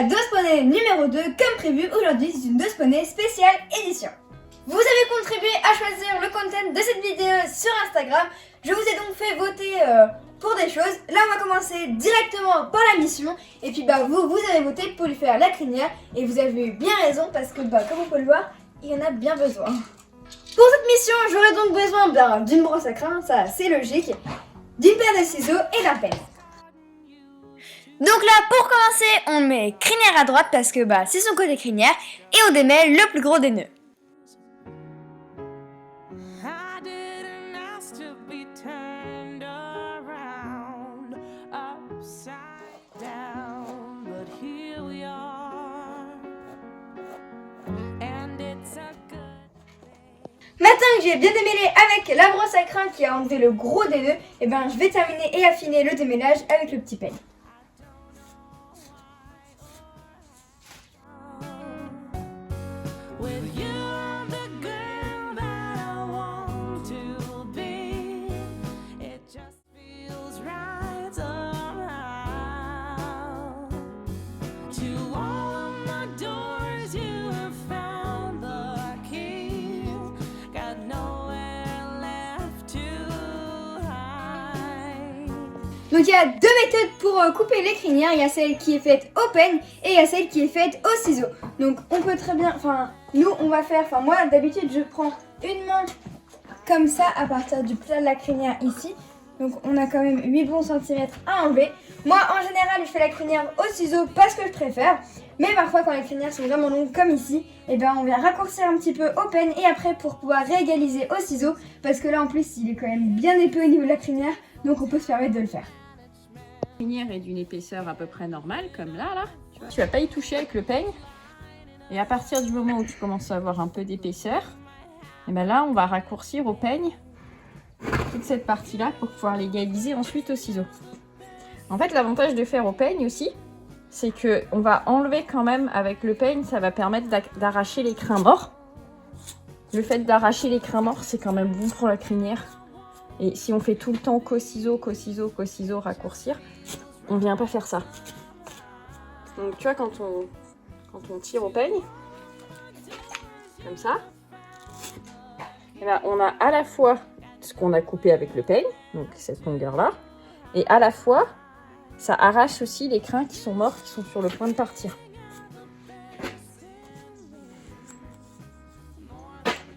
la dose poney numéro 2, comme prévu, aujourd'hui c'est une dose poney spéciale édition. Vous avez contribué à choisir le content de cette vidéo sur Instagram. Je vous ai donc fait voter pour des choses. Là on va commencer directement par la mission. Et puis vous avez voté pour lui faire la crinière. Et vous avez eu bien raison parce que comme vous pouvez le voir, il y en a bien besoin. Pour cette mission, j'aurai donc besoin d'une brosse à crâne, ça c'est logique, d'une paire de ciseaux et d'un peigne. Donc là, pour commencer, on met crinière à droite parce que c'est son côté crinière et on démêle le plus gros des nœuds. Maintenant que j'ai bien démêlé avec la brosse à crâne qui a enlevé le gros des nœuds, je vais terminer et affiner le démêlage avec le petit peigne. Donc il y a deux méthodes pour couper les crinières, il y a celle qui est faite au peigne et il y a celle qui est faite au ciseau. Donc on peut très bien, moi d'habitude je prends une main comme ça à partir du plat de la crinière ici. Donc on a quand même 8 bons centimètres à enlever. Moi en général je fais la crinière au ciseau parce que je préfère. Mais parfois quand les crinières sont vraiment longues comme ici, on vient raccourcir un petit peu au peigne et après pour pouvoir réégaliser au ciseau. Parce que là en plus il est quand même bien épais au niveau de la crinière, donc on peut se permettre de le faire. La crinière est d'une épaisseur à peu près normale, comme là. Tu vas pas y toucher avec le peigne. Et à partir du moment où tu commences à avoir un peu d'épaisseur, là, on va raccourcir au peigne toute cette partie-là pour pouvoir l'égaliser ensuite au ciseau. En fait, l'avantage de faire au peigne aussi, c'est que on va enlever quand même avec le peigne, ça va permettre d'arracher les crins morts. Le fait d'arracher les crins morts, c'est quand même bon pour la crinière. Et si on fait tout le temps co-ciseau, raccourcir, on vient pas faire ça. Donc tu vois, quand on tire au peigne, comme ça, on a à la fois ce qu'on a coupé avec le peigne, donc cette longueur-là, et à la fois, ça arrache aussi les crins qui sont morts, qui sont sur le point de partir.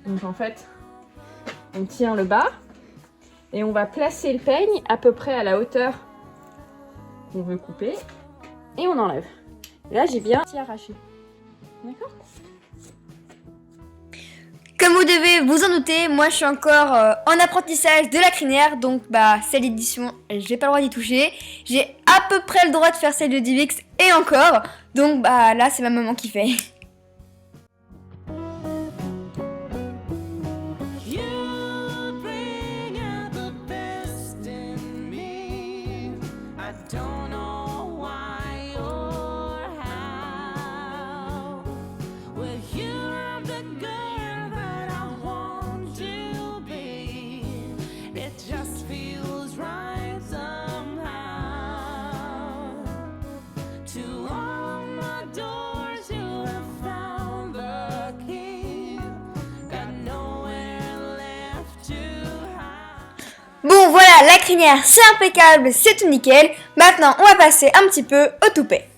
Donc en fait, on tient le bas, et on va placer le peigne à peu près à la hauteur qu'on veut couper. Et on enlève. Et là, j'ai bien arraché. D'accord ? Comme vous devez vous en douter, moi je suis encore en apprentissage de la crinière. Donc celle d'édition, j'ai pas le droit d'y toucher. J'ai à peu près le droit de faire celle de Divix et encore. Donc là, c'est ma maman qui fait. Bon voilà, la crinière c'est impeccable, c'est tout nickel. Maintenant on va passer un petit peu au toupet.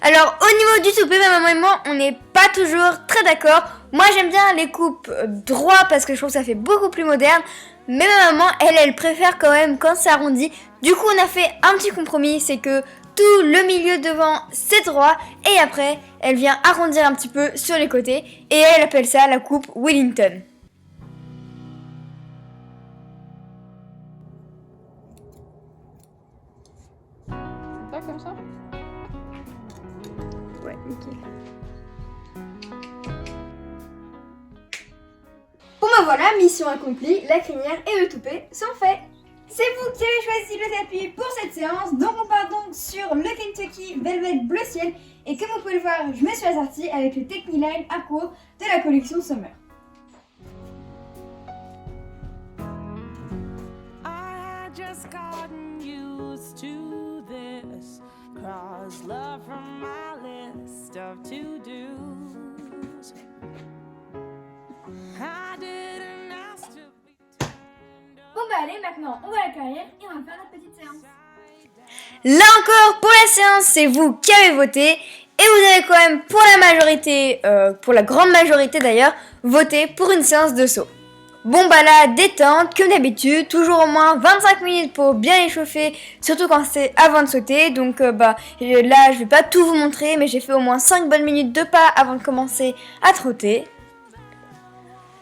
Alors au niveau du toupet, ma maman et moi on n'est pas toujours très d'accord. Moi j'aime bien les coupes droits parce que je trouve que ça fait beaucoup plus moderne. Mais ma maman elle préfère quand même quand c'est arrondi. Du coup on a fait un petit compromis, c'est que tout le milieu devant c'est droit. Et après elle vient arrondir un petit peu sur les côtés. Et elle appelle ça la coupe Wellington. Comme ça ? Ouais, nickel. Bon voilà, mission accomplie, la crinière et le toupet sont faits. C'est vous qui avez choisi le tapis pour cette séance, donc on part donc sur le Kentucky Velvet Bleu Ciel. Et comme vous pouvez le voir, je me suis assortie avec le Techniline Acro de la collection Summer. cross love from my list of to-dos. I didn't ask to be Bon bah allez, maintenant on va à la carrière et on va faire notre petite séance. Là encore, pour la séance, c'est vous qui avez voté. Et vous avez quand même, pour la majorité, pour la grande majorité d'ailleurs, voté pour une séance de saut. Bon bah là, détente, comme d'habitude, toujours au moins 25 minutes pour bien échauffer, surtout quand c'est avant de sauter. Donc là, je vais pas tout vous montrer, mais j'ai fait au moins 5 bonnes minutes de pas avant de commencer à trotter.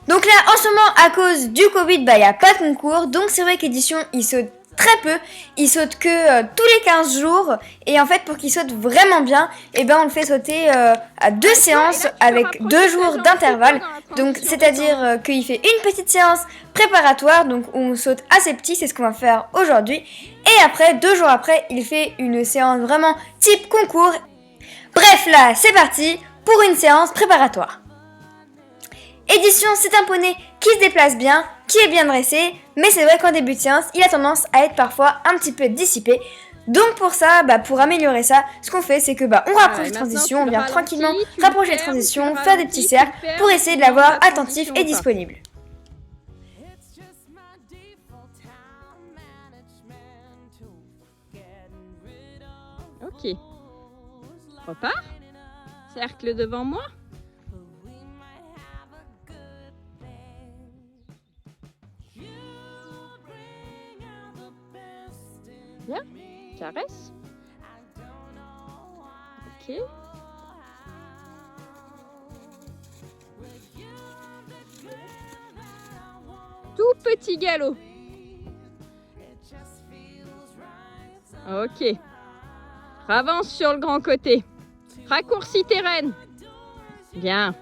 Donc là, en ce moment, à cause du Covid, il n'y a pas de concours. Donc c'est vrai qu'Édition, il saute très peu. Il saute que tous les 15 jours. Et en fait, pour qu'il saute vraiment bien, on le fait sauter à 2 séances avec 2 jours d'intervalle. Donc c'est-à-dire qu'il fait une petite séance préparatoire. Donc on saute assez petit, c'est ce qu'on va faire aujourd'hui. Et après, 2 jours après, il fait une séance vraiment type concours. Bref, là, c'est parti pour une séance préparatoire. Édition, c'est un poney qui se déplace bien, qui est bien dressé, mais c'est vrai qu'en début de séance, il a tendance à être parfois un petit peu dissipé. Donc pour ça, pour améliorer ça, ce qu'on fait, c'est que on rapproche les transitions, on vient tranquillement rapprocher les transitions, faire des petits cercles pour essayer de l'avoir attentif et disponible. It's just my default time management tool. Getting rid of Ok. Repars. Cercle devant moi. we might have a good thing. You bring out the best in Bien. me. Caresse. I don't know why. Ok. With you, the girl that I want. Tout petit galop. It just feels right. So Ok. Avance sur le grand côté. Raccourcis tes rênes. Bien.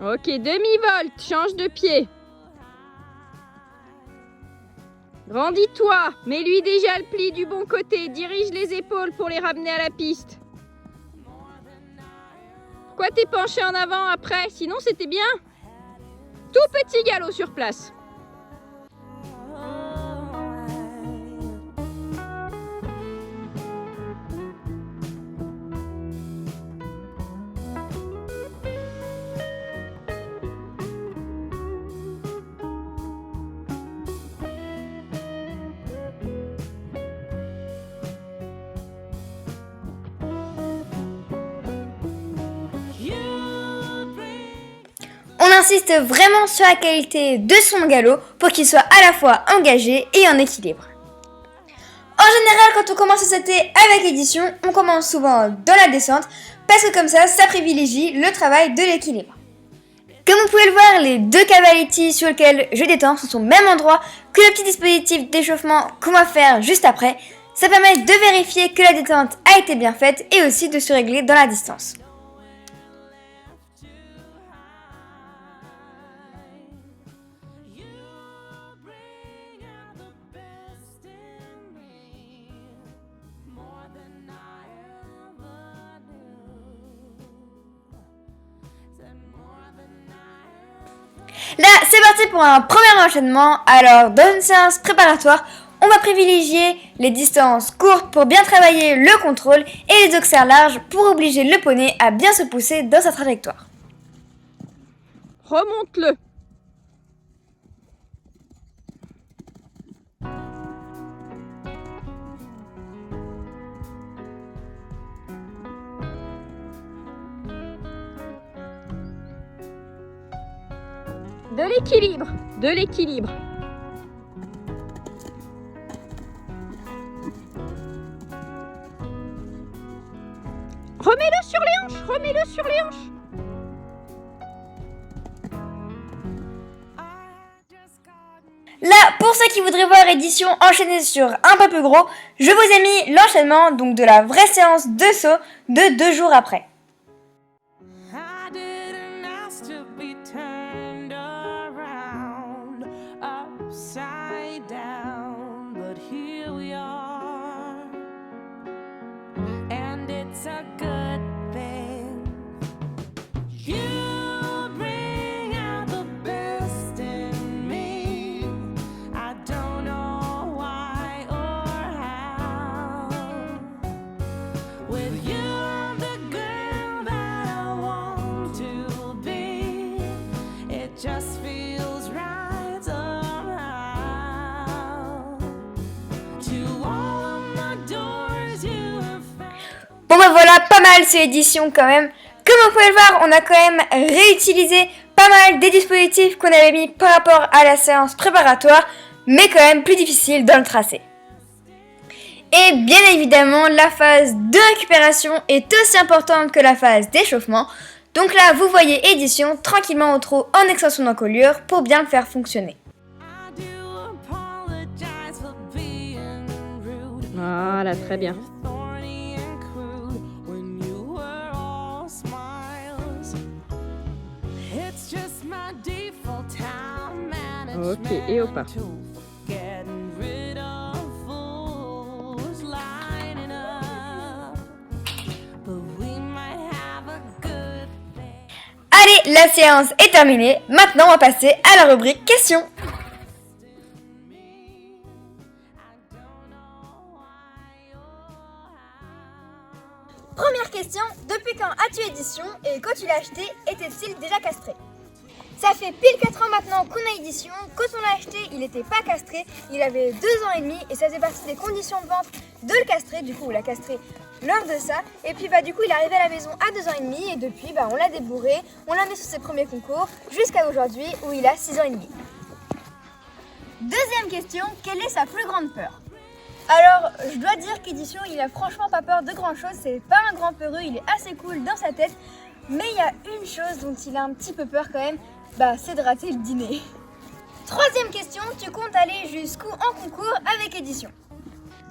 Ok, demi-volte, change de pied. Grandis-toi, mets-lui déjà le pli du bon côté, dirige les épaules pour les ramener à la piste. Pourquoi t'es penché en avant après? Sinon c'était bien. Tout petit galop sur place. On insiste vraiment sur la qualité de son galop pour qu'il soit à la fois engagé et en équilibre. En général, quand on commence à sauter avec Édition, on commence souvent dans la descente parce que comme ça privilégie le travail de l'équilibre. Comme vous pouvez le voir, les deux cavaletti sur lesquels je détends sont au même endroit que le petit dispositif d'échauffement qu'on va faire juste après. Ça permet de vérifier que la détente a été bien faite et aussi de se régler dans la distance. Là, c'est parti pour un premier enchaînement. Alors, dans une séance préparatoire, on va privilégier les distances courtes pour bien travailler le contrôle et les auxerres larges pour obliger le poney à bien se pousser dans sa trajectoire. Remonte-le. De l'équilibre, de l'équilibre. Remets-le sur les hanches, remets-le sur les hanches. Là, pour ceux qui voudraient voir Édition enchaîner sur un peu plus gros, je vous ai mis l'enchaînement donc de la vraie séance de saut de 2 jours après. I didn't ask to be turned around, upside down, but here we are, and it's a good thing. You bring out the best in me. I don't know why or With you, I'm the girl that I want to be. It just feels right somehow. To all of my doors you have found. Bon bah voilà, pas mal ces éditions quand même. Comme vous pouvez le voir, on a quand même réutilisé pas mal des dispositifs qu'on avait mis par rapport à la séance préparatoire, mais quand même plus difficile dans le tracé. Et bien évidemment, la phase de récupération est aussi importante que la phase d'échauffement. Donc là, vous voyez édition tranquillement au trot en extension d'encolure pour bien le faire fonctionner. I do apologize for being rude. Voilà, très bien. Thorny and crude when you were all smiles. It's just my default time management. Ok, et au pas. tool. Getting rid of fools lining up. But we might have a good thing. Allez, la séance est terminée. Maintenant, on va passer à la rubrique questions. Première question, depuis quand as-tu édition et quand tu l'as acheté, était-il déjà castré? Ça fait pile 4 ans maintenant qu'on a édition. Quand on l'a acheté, il n'était pas castré, il avait 2 ans et demi et ça faisait partie des conditions de vente de le castrer. Du coup, on l'a castré lors de ça. Et puis du coup, il est arrivé à la maison à 2 ans et demi et depuis, on l'a débourré, on l'a mis sur ses premiers concours jusqu'à aujourd'hui où il a 6 ans et demi. Deuxième question, quelle est sa plus grande peur? Alors, je dois dire qu'édition, il a franchement pas peur de grand chose, c'est pas un grand peureux, il est assez cool dans sa tête, mais il y a une chose dont il a un petit peu peur quand même, c'est de rater le dîner. Troisième question, tu comptes aller jusqu'où en concours avec édition?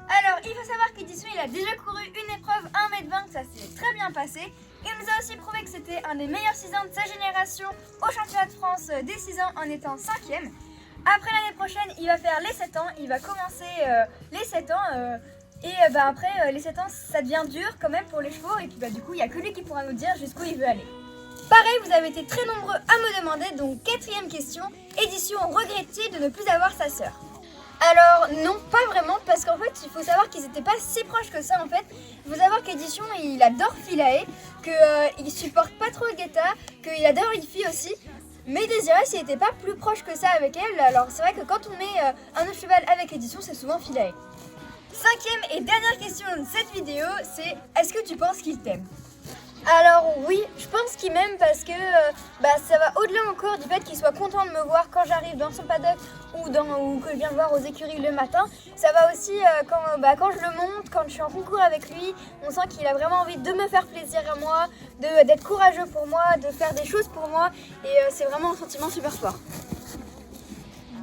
Alors, il faut savoir qu'édition, il a déjà couru une épreuve 1m20, ça s'est très bien passé. Il nous a aussi prouvé que c'était un des meilleurs 6 ans de sa génération au championnat de France des 6 ans en étant 5e. Après l'année prochaine, il va faire les 7 ans, il va commencer les 7 ans après les 7 ans, ça devient dur quand même pour les chevaux et puis du coup, il n'y a que lui qui pourra nous dire jusqu'où il veut aller. Pareil, vous avez été très nombreux à me demander, donc quatrième question, édition regrette-t-il de ne plus avoir sa sœur? Alors non, pas vraiment, parce qu'en fait, il faut savoir qu'ils n'étaient pas si proches que ça en fait. Il faut savoir qu'édition, il adore Philae, qu'il supporte pas trop Guetta, qu'il adore Ifi aussi. Mais Désirée, s'il n'était pas plus proche que ça avec elle, alors c'est vrai que quand on met un autre cheval avec édition, c'est souvent Philae. Cinquième et dernière question de cette vidéo, c'est est-ce que tu penses qu'il t'aime? Alors oui, je pense qu'il m'aime parce que ça va au-delà encore du fait qu'il soit content de me voir quand j'arrive dans son paddock ou que je viens le voir aux écuries le matin. Ça va aussi quand je le monte, quand je suis en concours avec lui, on sent qu'il a vraiment envie de me faire plaisir à moi, d'être courageux pour moi, de faire des choses pour moi et c'est vraiment un sentiment super fort.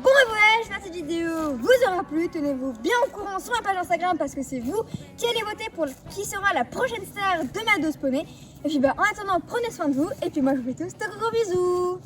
Bon et voilà, j'espère que cette vidéo vous aura plu. Tenez-vous bien au courant sur ma page Instagram parce que c'est vous qui allez voter pour qui sera la prochaine star de ma dose poney. Et puis en attendant, prenez soin de vous et puis moi je vous fais tous de gros bisous.